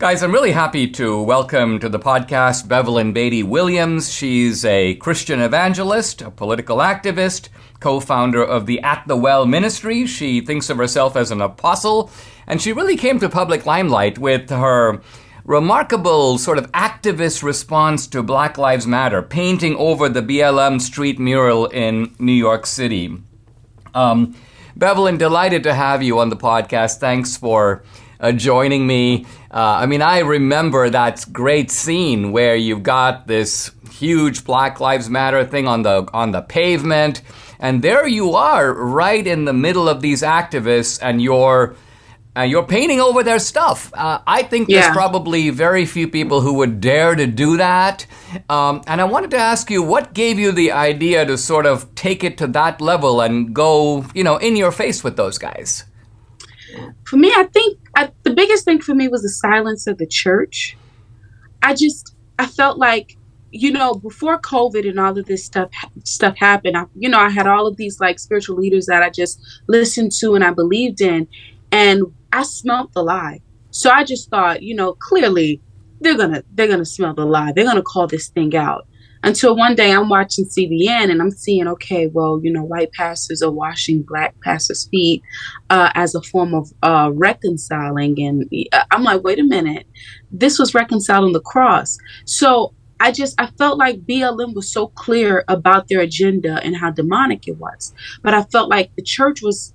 Guys, I'm really happy to welcome to the podcast Bevelyn Beatty Williams. She's a Christian evangelist, a political activist, co-founder of the At the Well ministry. She thinks of herself as an apostle, and she really came to public limelight with her remarkable sort of activist response to Black Lives Matter, painting over the BLM street mural in New York City. Bevelyn, delighted to have you on the podcast. Thanks for joining me. I remember that great scene where you've got this huge Black Lives Matter thing on the pavement, and there you are, right in the middle of these activists, and you're painting over their stuff. I think there's probably very few people who would dare to do that. And I wanted to ask you, what gave you the idea to sort of take it to that level and go, in your face with those guys? For me, I think the biggest thing for me was the silence of the church. I felt like, before COVID and all of this stuff happened, I had all of these like spiritual leaders that I just listened to and I believed in, and I smelled the lie. So I just thought, clearly they're gonna smell the lie. They're gonna call this thing out. Until one day I'm watching CBN and I'm seeing, okay, well, white pastors are washing black pastors' feet as a form of reconciling. And I'm like, wait a minute, this was reconciling the cross. So I felt like BLM was so clear about their agenda and how demonic it was. But I felt like the church was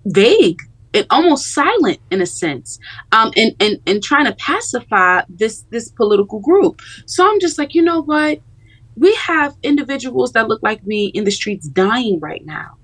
vague and almost silent in a sense, and trying to pacify this political group. So I'm just like, you know what? We have individuals that look like me in the streets dying right now,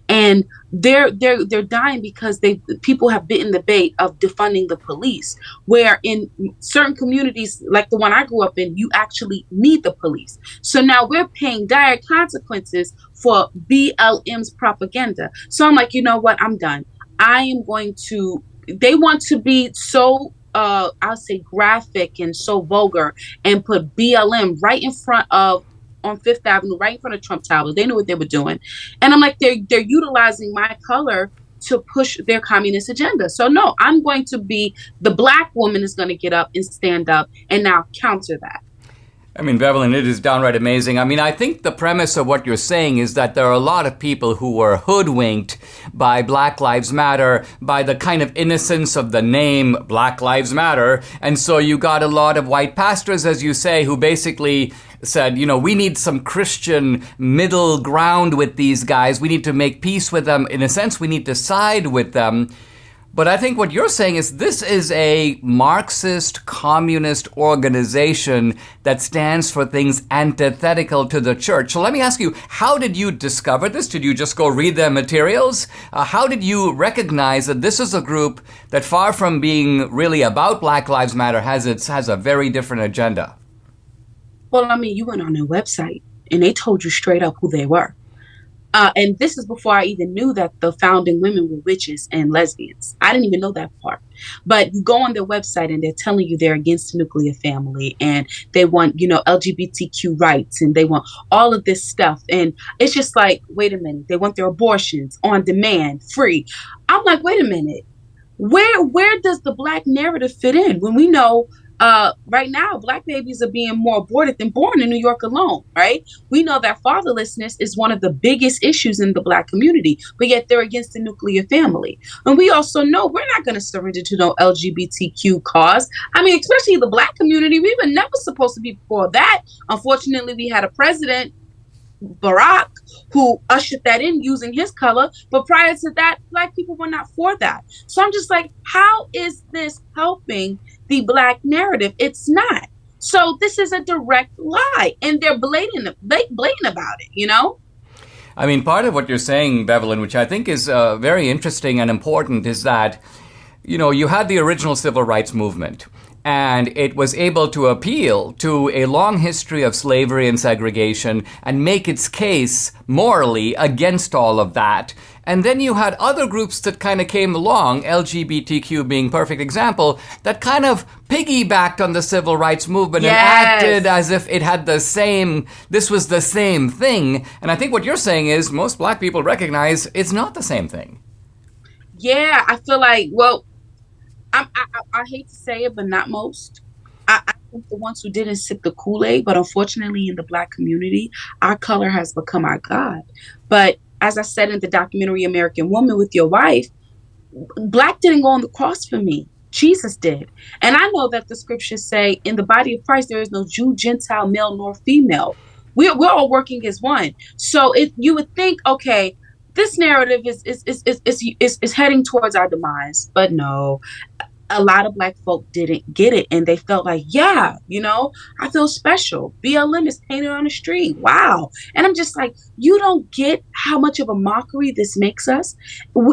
and they're dying because people have bitten the bait of defunding the police. Where in certain communities, like the one I grew up in, you actually need the police. So now we're paying dire consequences for BLM's propaganda. So I'm like, you know what? I'm done. They want to be so, I'll say graphic and so vulgar and put BLM right in front of, on Fifth Avenue, right in front of Trump Tower. They knew what they were doing. And I'm like, they're utilizing my color to push their communist agenda. So no, I'm going to be, the black woman is going to get up and stand up and now counter that. Bevelyn, it is downright amazing. I think the premise of what you're saying is that there are a lot of people who were hoodwinked by Black Lives Matter, by the kind of innocence of the name Black Lives Matter. And so you got a lot of white pastors, as you say, who basically said, we need some Christian middle ground with these guys. We need to make peace with them. In a sense, we need to side with them. But I think what you're saying is this is a Marxist communist organization that stands for things antithetical to the church. So let me ask you, how did you discover this? Did you just go read their materials? How did you recognize that this is a group that, far from being really about Black Lives Matter, has a very different agenda? Well, you went on their website and they told you straight up who they were. And this is before I even knew that the founding women were witches and lesbians. I didn't even know that part. But you go on their website and they're telling you they're against the nuclear family and they want, LGBTQ rights and they want all of this stuff. And it's just like, wait a minute, they want their abortions on demand, free. I'm like, wait a minute, where does the black narrative fit in when we know right now, black babies are being more aborted than born in New York alone, right? We know that fatherlessness is one of the biggest issues in the black community, but yet they're against the nuclear family. And we also know we're not going to surrender to no LGBTQ cause. Especially the black community, we were never supposed to be for that. Unfortunately, we had a president, Barack, who ushered that in using his color. But prior to that, black people were not for that. So I'm just like, how is this helping the black narrative? It's not. So this is a direct lie, and they're blatant about it, Part of what you're saying, Bevelyn, which I think is very interesting and important, is that, you had the original civil rights movement, and it was able to appeal to a long history of slavery and segregation and make its case morally against all of that. And then you had other groups that kind of came along, LGBTQ being a perfect example, that kind of piggybacked on the civil rights movement and acted as if it had this was the same thing. And I think what you're saying is most black people recognize it's not the same thing. Yeah, I feel like, I hate to say it, but not most. I think the ones who didn't sip the Kool-Aid, but unfortunately in the Black community, our color has become our God. But as I said in the documentary American Woman with your wife, Black didn't go on the cross for me. Jesus did. And I know that the scriptures say in the body of Christ, there is no Jew, Gentile, male, nor female. We're all working as one. So you would think, okay, this narrative is heading towards our demise. But no, a lot of Black folk didn't get it, and they felt like, yeah, I feel special. BLM is painted on the street. Wow. And I'm just like, you don't get how much of a mockery this makes us.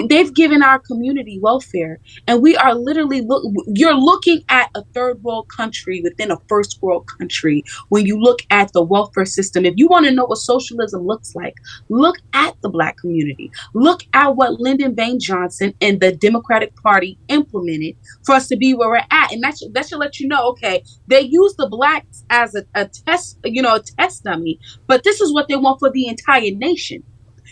They've given our community welfare, and we are literally you're looking at a third world country within a first world country when you look at the welfare system. If you want to know what socialism looks like, look at the Black community. Look at what Lyndon Baines Johnson and the Democratic Party implemented for us to be where we're at. And that should let you know, okay, they use the Blacks as a test, a test dummy, but this is what they want for the entire nation.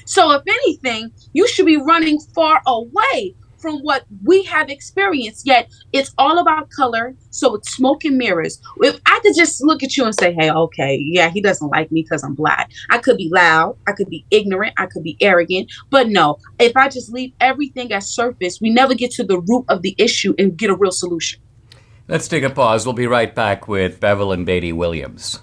So if anything, you should be running far away from what we have experienced. Yet it's all about color, so it's smoke and mirrors. If I could just look at you and say, hey, okay, yeah, he doesn't like me because I'm Black. I could be loud, I could be ignorant, I could be arrogant, but no, if I just leave everything as surface, we never get to the root of the issue and get a real solution. Let's take a pause. We'll be right back with Bevelyn Beatty Williams.